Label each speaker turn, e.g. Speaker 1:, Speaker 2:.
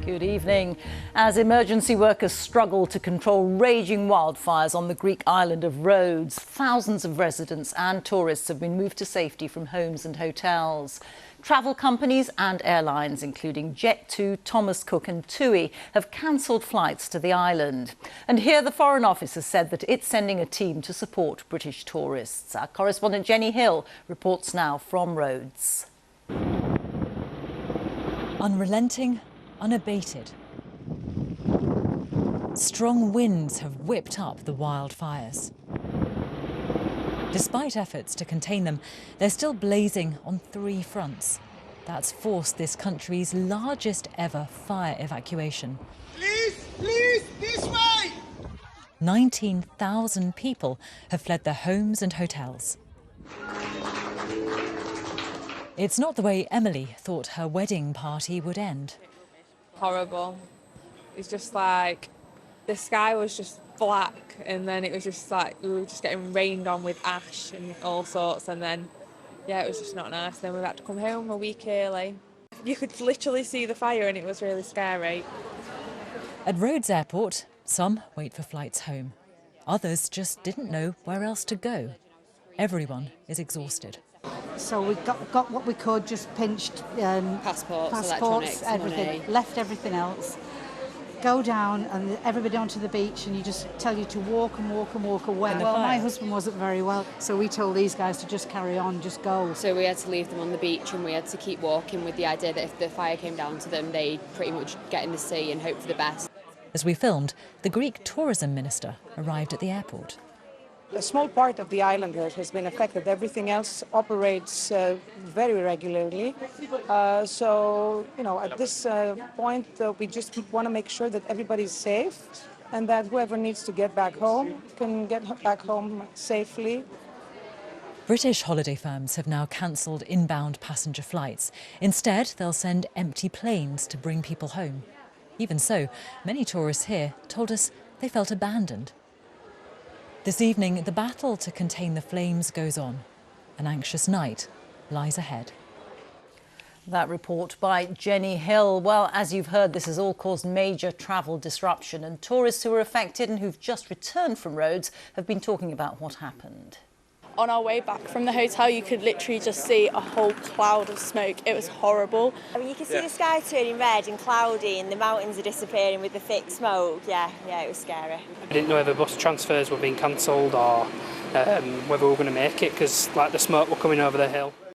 Speaker 1: Good evening. As emergency workers struggle to control raging wildfires on the Greek island of Rhodes, thousands of residents and tourists have been moved to safety from homes and hotels. Travel companies and airlines, including Jet2, Thomas Cook and TUI, have cancelled flights to the island. And here the Foreign Office has said that it's sending a team to support British tourists. Our correspondent Jenny Hill reports now from Rhodes.
Speaker 2: Unrelenting, unabated. Strong winds have whipped up the wildfires. Despite efforts to contain them, they're still blazing on 3 fronts. That's forced this country's largest ever fire evacuation.
Speaker 3: Please, this way!
Speaker 2: 19,000 people have fled their homes and hotels. It's not the way Emily thought her wedding party would end.
Speaker 4: Horrible. It's just like the sky was just black, and then it was just like we were just getting rained on with ash and all sorts, and then it was just not nice. Then we had to come home a week early. You could literally see the fire and it was really scary.
Speaker 2: At Rhodes Airport, some wait for flights home. Others just didn't know where else to go. Everyone is exhausted.
Speaker 5: So we got what we could, just pinched passports, everything, money. Left everything else. Go down and everybody onto the beach, and you just tell you to walk and walk and walk away. Well, my husband wasn't very well, so we told these guys to just carry on, just go.
Speaker 6: So we had to leave them on the beach and we had to keep walking with the idea that if the fire came down to them, they'd pretty much get in the sea and hope for the best.
Speaker 2: As we filmed, the Greek tourism minister arrived at the airport.
Speaker 7: A small part of the island has been affected. Everything else operates very regularly. So, at this point, we just want to make sure that everybody's safe and that whoever needs to get back home can get back home safely.
Speaker 2: British holiday firms have now cancelled inbound passenger flights. Instead, they'll send empty planes to bring people home. Even so, many tourists here told us they felt abandoned. This evening, the battle to contain the flames goes on. An anxious night lies ahead.
Speaker 1: That report by Jenny Hill. Well, as you've heard, this has all caused major travel disruption, and tourists who are affected and who've just returned from Rhodes have been talking about what happened.
Speaker 8: On our way back from the hotel, you could literally just see a whole cloud of smoke. It was horrible.
Speaker 9: I mean, you can see the sky turning red and cloudy and the mountains are disappearing with the thick smoke. Yeah, it was scary.
Speaker 10: I didn't know whether bus transfers were being cancelled or whether we were going to make it, because the smoke were coming over the hill.